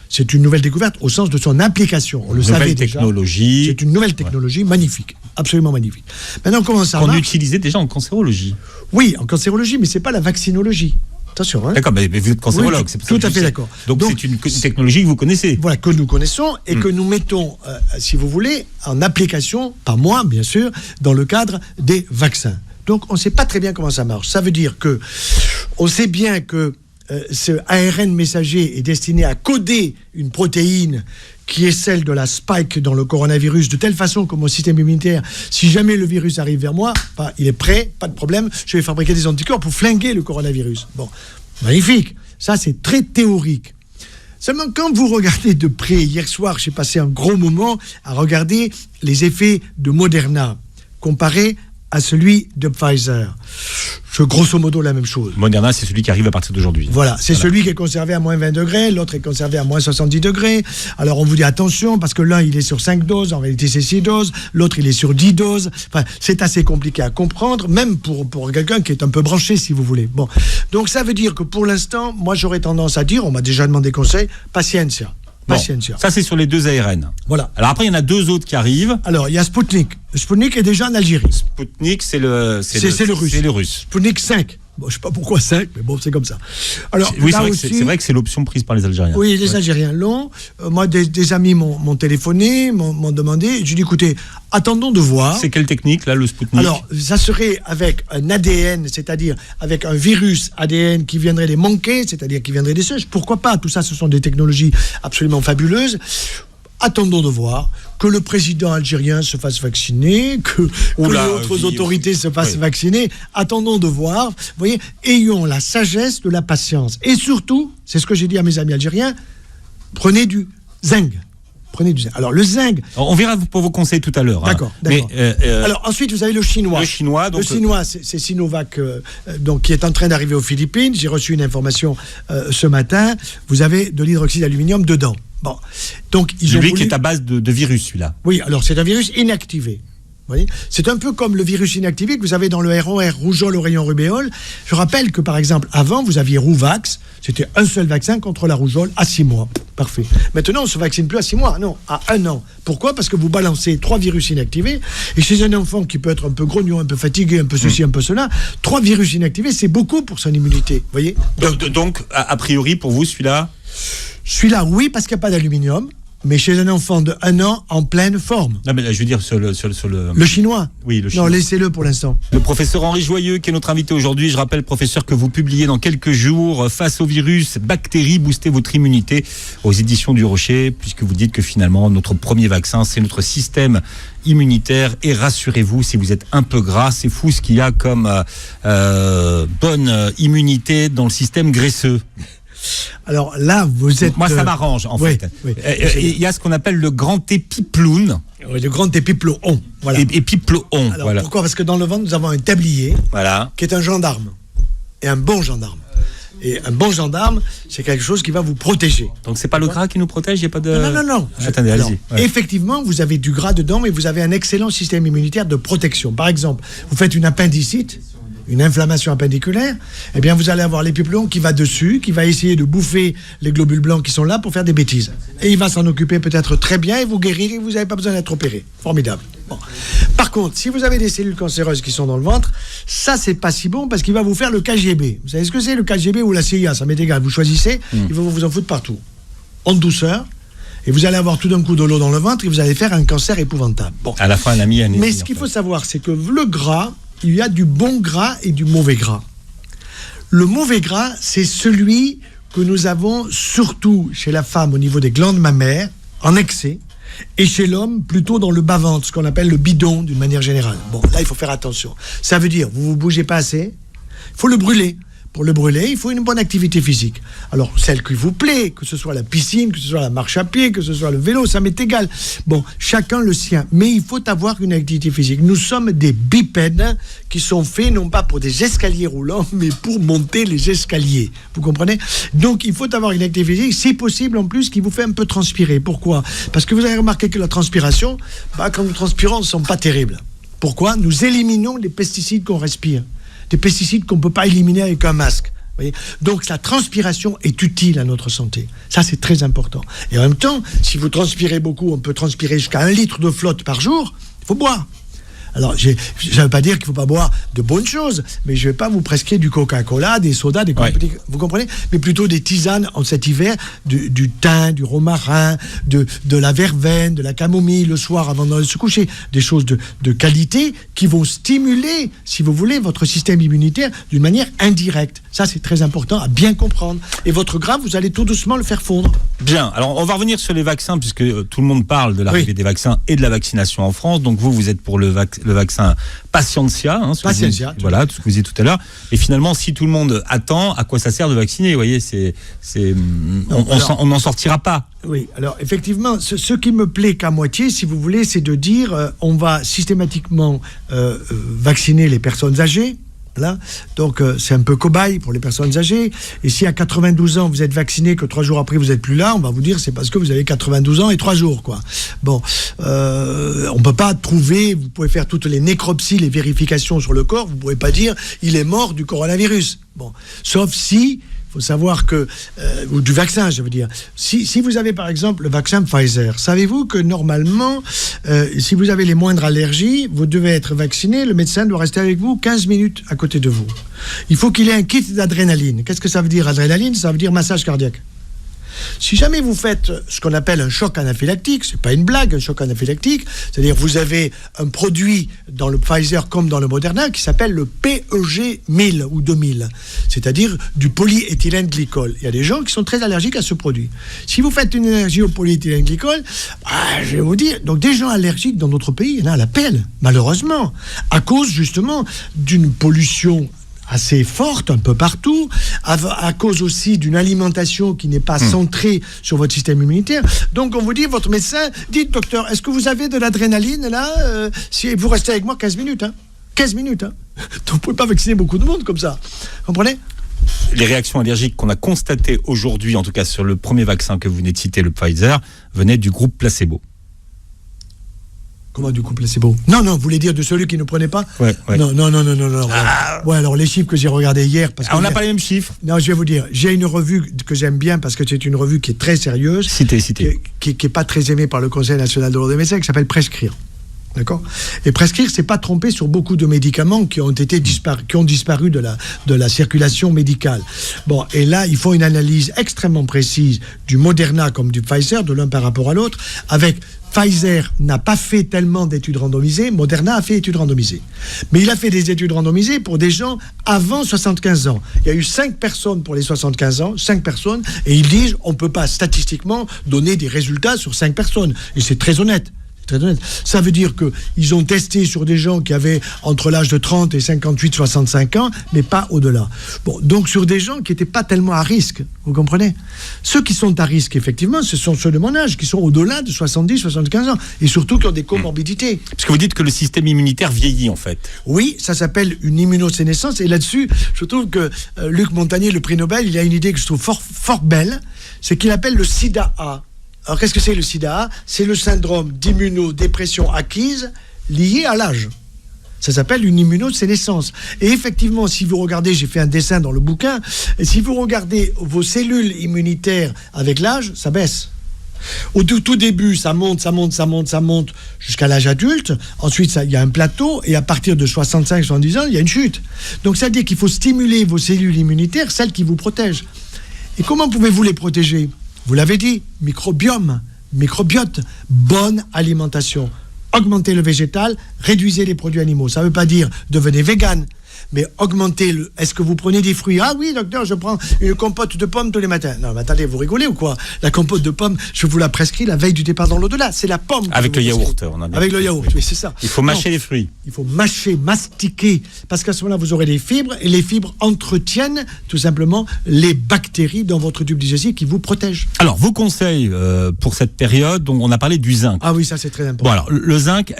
C'est une nouvelle découverte au sens de son application. On le savait déjà. Technologie. C'est une nouvelle technologie magnifique, absolument magnifique. Maintenant, comment ça marche ? Qu'on utilisait déjà en cancérologie. Oui, en cancérologie, mais c'est pas la vaccinologie. Attention, D'accord, mais vous êtes cancérologue, oui, c'est pour ça. Tout à fait d'accord. Donc c'est une technologie que vous connaissez. Voilà, que nous connaissons et que nous mettons, si vous voulez, en application, pas moi, bien sûr, dans le cadre des vaccins. Donc on ne sait pas très bien comment ça marche. Ça veut dire que on sait bien que ce ARN messager est destiné à coder une protéine qui est celle de la spike dans le coronavirus, de telle façon que mon système immunitaire, si jamais le virus arrive vers moi, il est prêt, pas de problème, je vais fabriquer des anticorps pour flinguer le coronavirus. Bon, magnifique, ça c'est très théorique. Seulement quand vous regardez de près, hier soir j'ai passé un gros moment à regarder les effets de Moderna, comparés à celui de Pfizer. grosso modo la même chose. Moderna, c'est celui qui arrive à partir d'aujourd'hui. Voilà, c'est celui qui est conservé à moins 20 degrés, l'autre est conservé à moins 70 degrés. Alors on vous dit attention, parce que l'un il est sur 5 doses, en réalité c'est 6 doses, l'autre il est sur 10 doses. Enfin, c'est assez compliqué à comprendre, même pour quelqu'un qui est un peu branché, si vous voulez. Bon, donc ça veut dire que pour l'instant, moi j'aurais tendance à dire, on m'a déjà demandé conseil, patience. Bon, ça c'est sur les 2 ARN. Voilà. Alors après il y en a 2 autres qui arrivent. Alors il y a Sputnik. Sputnik est déjà en Algérie. Sputnik c'est le russe. C'est le russe. Sputnik 5. Bon, je sais pas pourquoi 5, mais bon, c'est comme ça. Alors, oui, c'est vrai que c'est l'option prise par les Algériens. Oui, les Algériens l'ont. Moi, des amis m'ont téléphoné, m'ont demandé. Je dis, écoutez, attendons de voir. C'est quelle technique, là, le Sputnik? Alors, ça serait avec un ADN, c'est-à-dire avec un virus ADN qui viendrait les manquer, c'est-à-dire qui viendrait des singes. Pourquoi pas? Tout ça, ce sont des technologies absolument fabuleuses. Attendons de voir que le président algérien se fasse vacciner, que les autres autorités se fassent vacciner. Attendons de voir. Vous voyez, ayons la sagesse de la patience. Et surtout, c'est ce que j'ai dit à mes amis algériens, prenez du zinc. Alors, le zinc... On verra pour vos conseils tout à l'heure. D'accord. Mais, alors, ensuite, vous avez le chinois. Le chinois, c'est Sinovac, donc, qui est en train d'arriver aux Philippines. J'ai reçu une information ce matin. Vous avez de l'hydroxyde d'aluminium dedans. Bon, donc ils ont qui est à base de virus, celui-là. Oui, alors c'est un virus inactivé. Vous voyez, c'est un peu comme le virus inactivé que vous avez dans le ROR, rougeole, oreillon, rubéole. Je rappelle que, par exemple, avant, vous aviez Rouvax. C'était un seul vaccin contre la rougeole à 6 mois. Parfait. Maintenant, on ne se vaccine plus à 6 mois, non, à 1 an. Pourquoi? Parce que vous balancez 3 virus inactivés. Et chez un enfant qui peut être un peu grognon, un peu fatigué, un peu ceci, un peu cela, 3 virus inactivés, c'est beaucoup pour son immunité. Vous voyez? Donc, a priori, pour vous, celui-là... Celui-là, oui, parce qu'il n'y a pas d'aluminium, mais chez un enfant de 1 an en pleine forme. Non, mais là, je veux dire sur le... Le chinois? Oui, le chinois. Non, laissez-le pour l'instant. Le professeur Henri Joyeux, qui est notre invité aujourd'hui. Je rappelle, professeur, que vous publiez dans quelques jours Face au virus, bactéries, booster votre immunité aux éditions du Rocher, puisque vous dites que finalement, notre premier vaccin, c'est notre système immunitaire. Et rassurez-vous, si vous êtes un peu gras, c'est fou ce qu'il y a comme bonne immunité dans le système graisseux. Alors là, vous êtes... Moi, ça m'arrange, en fait. Oui. Il y a ce qu'on appelle le grand épiploon. Oui, le grand épiploon. Voilà. Épiploon, alors, voilà. Pourquoi? Parce que dans le ventre, nous avons un tablier qui est un gendarme. Et un bon gendarme. Et un bon gendarme, c'est quelque chose qui va vous protéger. Donc, c'est pas le gras qui nous protège? Il n'y a pas de... Non. Attendez, allez-y. Effectivement, vous avez du gras dedans, mais vous avez un excellent système immunitaire de protection. Par exemple, vous faites une appendicite, une inflammation appendiculaire, eh bien vous allez avoir l'épiploon qui va dessus, qui va essayer de bouffer les globules blancs qui sont là pour faire des bêtises. Et il va s'en occuper peut-être très bien et vous guérir et vous n'avez pas besoin d'être opéré. Formidable. Bon. Par contre, si vous avez des cellules cancéreuses qui sont dans le ventre, ça c'est pas si bon parce qu'il va vous faire le KGB. Vous savez ce que c'est le KGB ou la CIA? Ça m'est égal, vous choisissez, il va vous en foutre partout. En douceur. Et vous allez avoir tout d'un coup de l'eau dans le ventre et vous allez faire un cancer épouvantable. Bon. À la fin, mais ce qu'il faut savoir, c'est que le gras, il y a du bon gras et du mauvais gras. Le mauvais gras, c'est celui que nous avons surtout chez la femme au niveau des glandes mammaires, en excès, et chez l'homme plutôt dans le bas-ventre, ce qu'on appelle le bidon d'une manière générale. Bon, là, il faut faire attention. Ça veut dire, vous ne bougez pas assez, il faut le brûler. Pour le brûler, il faut une bonne activité physique. Alors, celle qui vous plaît, que ce soit la piscine, que ce soit la marche à pied, que ce soit le vélo, ça m'est égal. Bon, chacun le sien. Mais il faut avoir une activité physique. Nous sommes des bipèdes qui sont faits non pas pour des escaliers roulants, mais pour monter les escaliers. Vous comprenez? Donc, il faut avoir une activité physique, si possible en plus, qui vous fait un peu transpirer. Pourquoi? Parce que vous avez remarqué que la transpiration, quand nous transpirons, ne sont pas terribles. Pourquoi? Nous éliminons les pesticides qu'on respire. Des pesticides qu'on ne peut pas éliminer avec un masque. Vous voyez. Donc la transpiration est utile à notre santé. Ça, c'est très important. Et en même temps, si vous transpirez beaucoup, on peut transpirer jusqu'à 1 litre de flotte par jour, il faut boire. Alors, ça ne veut pas dire qu'il ne faut pas boire de bonnes choses, mais je ne vais pas vous prescrire du Coca-Cola, des sodas, vous comprenez? Mais plutôt des tisanes en cet hiver, du thym, du romarin, de la verveine, de la camomille le soir avant de se coucher. Des choses de qualité qui vont stimuler, si vous voulez, votre système immunitaire d'une manière indirecte. Ça, c'est très important à bien comprendre. Et votre gras, vous allez tout doucement le faire fondre. Bien. Alors, on va revenir sur les vaccins, puisque tout le monde parle de l'arrivée des vaccins et de la vaccination en France. Donc, vous êtes pour le vaccin Patientia, Patientia, voilà, tout ce que vous disiez tout à l'heure. Et finalement, si tout le monde attend, à quoi ça sert de vacciner? Vous voyez, on n'en sortira pas. Oui, alors effectivement, ce qui me plaît qu'à moitié, si vous voulez, c'est de dire on va systématiquement vacciner les personnes âgées, Là. Donc, c'est un peu cobaye pour les personnes âgées. Et si à 92 ans, vous êtes vacciné, que 3 jours après, vous n'êtes plus là, on va vous dire c'est parce que vous avez 92 ans et 3 jours, quoi. Bon, on ne peut pas trouver, vous pouvez faire toutes les nécropsies, les vérifications sur le corps, vous ne pouvez pas dire il est mort du coronavirus. Bon, sauf si... Il faut savoir que, ou du vaccin, je veux dire. Si vous avez par exemple le vaccin Pfizer, savez-vous que normalement, si vous avez les moindres allergies, vous devez être vacciné, le médecin doit rester avec vous 15 minutes à côté de vous. Il faut qu'il ait un kit d'adrénaline. Qu'est-ce que ça veut dire adrénaline? Ça veut dire massage cardiaque. Si jamais vous faites ce qu'on appelle un choc anaphylactique, c'est pas une blague, un choc anaphylactique, c'est-à-dire vous avez un produit dans le Pfizer comme dans le Moderna qui s'appelle le PEG 1000 ou 2000, c'est-à-dire du polyéthylène glycol. Il y a des gens qui sont très allergiques à ce produit. Si vous faites une allergie au polyéthylène glycol, je vais vous dire, donc des gens allergiques dans notre pays, il y en a à la pelle, malheureusement, à cause justement d'une pollution assez forte un peu partout, à cause aussi d'une alimentation qui n'est pas centrée sur votre système immunitaire. Donc on vous dit, votre médecin, dites docteur, est-ce que vous avez de l'adrénaline là si vous restez avec moi 15 minutes, 15 minutes. Donc vous ne pouvez pas vacciner beaucoup de monde comme ça. Vous comprenez ? Les réactions allergiques qu'on a constatées aujourd'hui, en tout cas sur le premier vaccin que vous venez de citer, le Pfizer, venaient du groupe placebo. Comment du coup placebo? Non, vous voulez dire de celui qui ne prenait pas? Ouais. Non. Ouais, alors les chiffres que j'ai regardés hier... on n'a pas les mêmes chiffres. Non, je vais vous dire, j'ai une revue que j'aime bien parce que c'est une revue qui est très sérieuse. Citez. Qui n'est pas très aimée par le Conseil national de l'ordre des médecins, qui s'appelle Prescrire. D'accord ? Et Prescrire, c'est pas trompé sur beaucoup de médicaments qui ont disparu de la circulation médicale. Bon, et là, ils font une analyse extrêmement précise du Moderna comme du Pfizer, de l'un par rapport à l'autre, avec... Pfizer n'a pas fait tellement d'études randomisées, Moderna a fait études randomisées. Mais il a fait des études randomisées pour des gens avant 75 ans. Il y a eu 5 personnes pour les 75 ans, 5 personnes, et ils disent on ne peut pas statistiquement donner des résultats sur 5 personnes. Et c'est très honnête. Ça veut dire qu'ils ont testé sur des gens qui avaient entre l'âge de 30 et 58-65 ans, mais pas au-delà. Bon, donc sur des gens qui n'étaient pas tellement à risque, vous comprenez ? Ceux qui sont à risque, effectivement, ce sont ceux de mon âge, qui sont au-delà de 70-75 ans, et surtout qui ont des comorbidités. Parce que vous dites que le système immunitaire vieillit, en fait. Oui, ça s'appelle une immunosénescence, et là-dessus, je trouve que Luc Montagnier, le prix Nobel, il a une idée que je trouve fort belle, c'est qu'il appelle le SIDA-A. Alors, qu'est-ce que c'est le SIDA? C'est le syndrome d'immunodépression acquise lié à l'âge. Ça s'appelle une immunosénescence. Et effectivement, si vous regardez, j'ai fait un dessin dans le bouquin, et si vous regardez vos cellules immunitaires avec l'âge, ça baisse. Au tout début, ça monte jusqu'à l'âge adulte. Ensuite, il y a un plateau, et à partir de 65-70 ans, il y a une chute. Donc, ça veut dire qu'il faut stimuler vos cellules immunitaires, celles qui vous protègent. Et comment pouvez-vous les protéger ? Vous l'avez dit, microbiote, bonne alimentation. Augmentez le végétal, réduisez les produits animaux. Ça ne veut pas dire devenez vegan, mais augmentez le... Est-ce que vous prenez des fruits? Ah oui, docteur, je prends une compote de pommes tous les matins. Non, mais attendez, vous rigolez ou quoi? La compote de pommes, je vous la prescris la veille du départ dans l'au-delà. C'est la pomme. Avec le yaourt, on a bien Avec le yaourt, oui, c'est ça. Il faut mâcher les fruits. Il faut mastiquer, parce qu'à ce moment-là, vous aurez des fibres, et les fibres entretiennent tout simplement les bactéries dans votre tube digestif qui vous protègent. Alors, vos conseils pour cette période, donc on a parlé du zinc. Ah oui, ça c'est très important. Bon, alors, le zinc,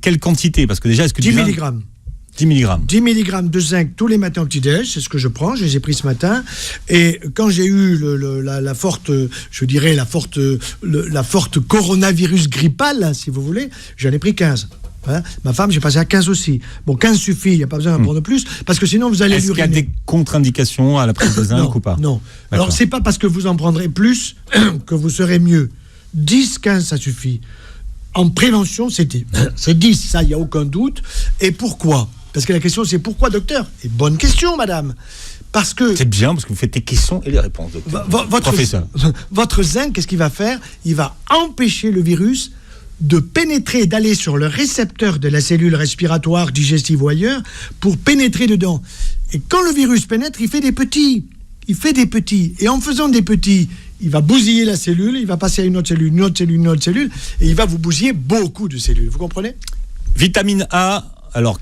quelle quantité? Parce que déjà, est-ce que 10 du zinc... mg. 10 mg. 10 mg de zinc tous les matins au petit-déj, c'est ce que je prends, je les ai pris ce matin. Et quand j'ai eu la forte coronavirus grippale, si vous voulez, j'en ai pris 15. Hein, ma femme, j'ai passé à 15 aussi. Bon, 15 suffit, il n'y a pas besoin d'en prendre plus, parce que sinon vous allez Est-ce qu'il y a des contre-indications à la prise de zinc ou pas? Non. Alors, c'est pas parce que vous en prendrez plus que vous serez mieux. 10, 15, ça suffit. En prévention, c'est 10, ça, il n'y a aucun doute. Et pourquoi? Parce que la question, c'est pourquoi, docteur? Et bonne question, madame. Parce que... C'est bien, parce que vous faites les questions et les réponses, docteur. Votre zinc, qu'est-ce qu'il va faire? Il va empêcher le virus de pénétrer, d'aller sur le récepteur de la cellule respiratoire, digestive ou ailleurs, pour pénétrer dedans. Et quand le virus pénètre, il fait des petits. Et en faisant des petits, il va bousiller la cellule, il va passer à une autre cellule, et il va vous bousiller beaucoup de cellules. Vous comprenez? Vitamine A, alors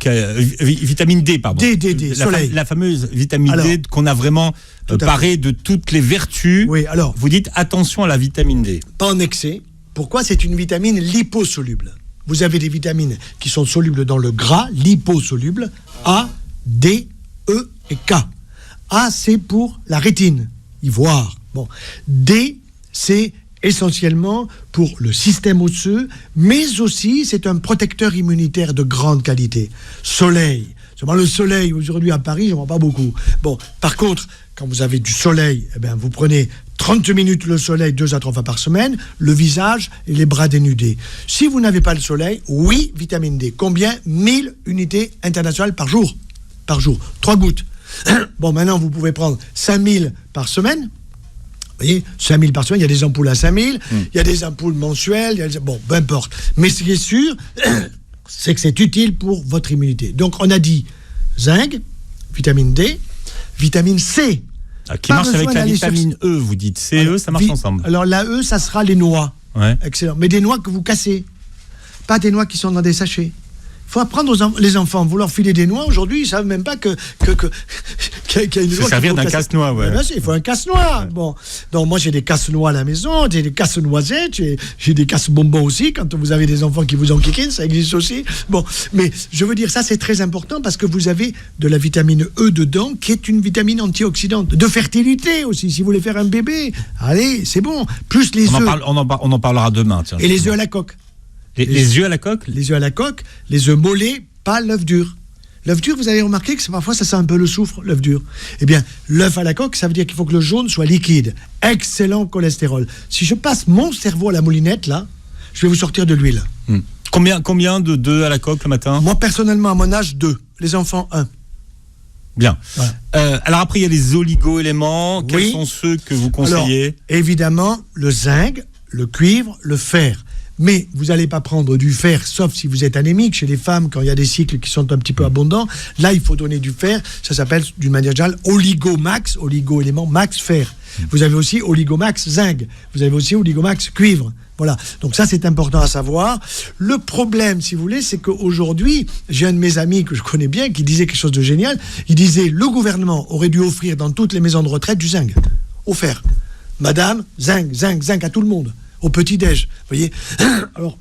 vitamine D, pardon. D, soleil. La fameuse vitamine D qu'on a vraiment paré de toutes les vertus. Oui, alors. Vous dites attention à la vitamine D. Pas en excès. Pourquoi? C'est une vitamine liposoluble. Vous avez des vitamines qui sont solubles dans le gras, liposolubles, A, D, E et K. A, c'est pour la rétine, y voir. Bon. D, c'est essentiellement pour le système osseux, mais aussi c'est un protecteur immunitaire de grande qualité. Soleil. Seulement le soleil, aujourd'hui à Paris, j'en vois pas beaucoup. Bon, par contre, quand vous avez du soleil, eh bien, vous prenez 30 minutes le soleil 2 à 3 fois par semaine, le visage et les bras dénudés. Si vous n'avez pas le soleil, oui, vitamine D. Combien ? 1000 unités internationales par jour. Par jour. 3 gouttes. Bon, maintenant, vous pouvez prendre 5000 par semaine. Vous voyez, 5000 par semaine, il y a des ampoules à 5000, il y a des ampoules mensuelles, bon, peu importe. Mais ce qui est sûr, c'est que c'est utile pour votre immunité. Donc, on a dit zinc, vitamine D, vitamine C. Qui marche avec la vitamine E, vous dites. CE, ça marche ensemble. Alors, la E, ça sera les noix. Ouais. Excellent. Mais des noix que vous cassez. Pas des noix qui sont dans des sachets. Il faut apprendre les enfants. Vous leur filez des noix, aujourd'hui, ils ne savent même pas qu'il y a une noix. Il faut servir d'un casse-noix, ouais. Ben, il faut un casse-noix. Ouais. Bon. Donc, moi, j'ai des casse-noix à la maison, j'ai des casse-noisettes, j'ai des casse-bonbons aussi. Quand vous avez des enfants qui vous enquiquinent, ça existe aussi. Bon. Mais je veux dire, ça, c'est très important parce que vous avez de la vitamine E dedans, qui est une vitamine antioxydante. De fertilité aussi, si vous voulez faire un bébé. Allez, c'est bon. Plus les œufs. On en parlera demain. Tiens, et les œufs à la coque. Les œufs à la coque ? Les œufs à la coque, les œufs mollets, pas l'œuf dur. L'œuf dur, vous avez remarqué que parfois ça sent un peu le soufre, l'œuf dur. Eh bien, l'œuf à la coque, ça veut dire qu'il faut que le jaune soit liquide. Excellent cholestérol. Si je passe mon cerveau à la moulinette, là, je vais vous sortir de l'huile. Combien d'œufs à la coque le matin ? Moi, personnellement, à mon âge, 2. Les enfants, 1. Bien. Voilà. Alors après, il y a les oligo-éléments. Quels sont ceux que vous conseillez ? Alors, évidemment, le zinc, le cuivre, le fer. Mais vous n'allez pas prendre du fer, sauf si vous êtes anémique. Chez les femmes, quand il y a des cycles qui sont un petit peu abondants, là, il faut donner du fer. Ça s'appelle, d'une manière générale, oligomax, oligo-élément, max fer. Vous avez aussi oligomax zinc. Vous avez aussi oligomax cuivre. Voilà. Donc ça, c'est important à savoir. Le problème, si vous voulez, c'est qu'aujourd'hui, j'ai un de mes amis que je connais bien qui disait quelque chose de génial. Il disait, le gouvernement aurait dû offrir dans toutes les maisons de retraite du zinc. Offert. Madame, zinc, zinc, zinc à tout le monde. Au petit-déj, vous voyez. Alors,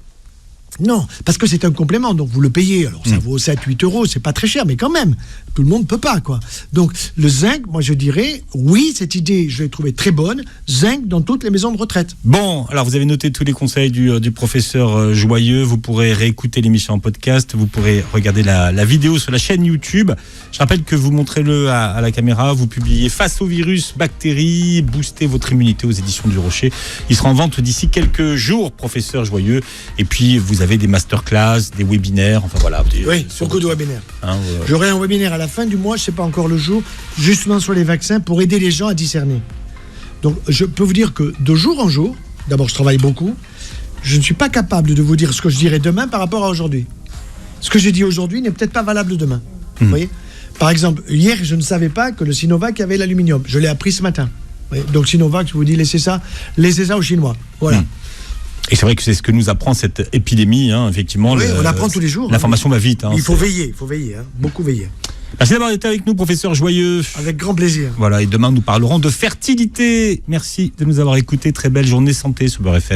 non, parce que c'est un complément, donc vous le payez. Alors, ça vaut 7-8 euros, c'est pas très cher, mais quand même, tout le monde ne peut pas, quoi. Donc, le zinc, moi, je dirais, oui, cette idée, je l'ai trouvée très bonne, zinc dans toutes les maisons de retraite. Bon, alors, vous avez noté tous les conseils du professeur Joyeux, vous pourrez réécouter l'émission en podcast, vous pourrez regarder la vidéo sur la chaîne YouTube. Je rappelle que vous montrez-le à la caméra, vous publiez Face au virus, bactéries, boostez votre immunité aux éditions du Rocher. Il sera en vente d'ici quelques jours, professeur Joyeux, et puis vous avez des masterclass, des webinaires, enfin voilà. Oui, beaucoup de webinaires. J'aurai un webinaire à la fin du mois, je ne sais pas encore le jour, justement sur les vaccins pour aider les gens à discerner. Donc je peux vous dire que de jour en jour, d'abord je travaille beaucoup, je ne suis pas capable de vous dire ce que je dirai demain par rapport à aujourd'hui. Ce que j'ai dit aujourd'hui n'est peut-être pas valable demain. Vous voyez ? Par exemple, hier, je ne savais pas que le Sinovac avait l'aluminium. Je l'ai appris ce matin. Vous voyez ? Donc Sinovac, je vous dis, laissez ça aux Chinois. Voilà. Et c'est vrai que c'est ce que nous apprend cette épidémie, hein, effectivement. Oui, on apprend tous les jours. L'information va vite. Hein, il faut veiller, beaucoup veiller. Merci d'avoir été avec nous, professeur Joyeux. Avec grand plaisir. Voilà, et demain, nous parlerons de fertilité. Merci de nous avoir écoutés. Très belle journée santé sur Beurre FM.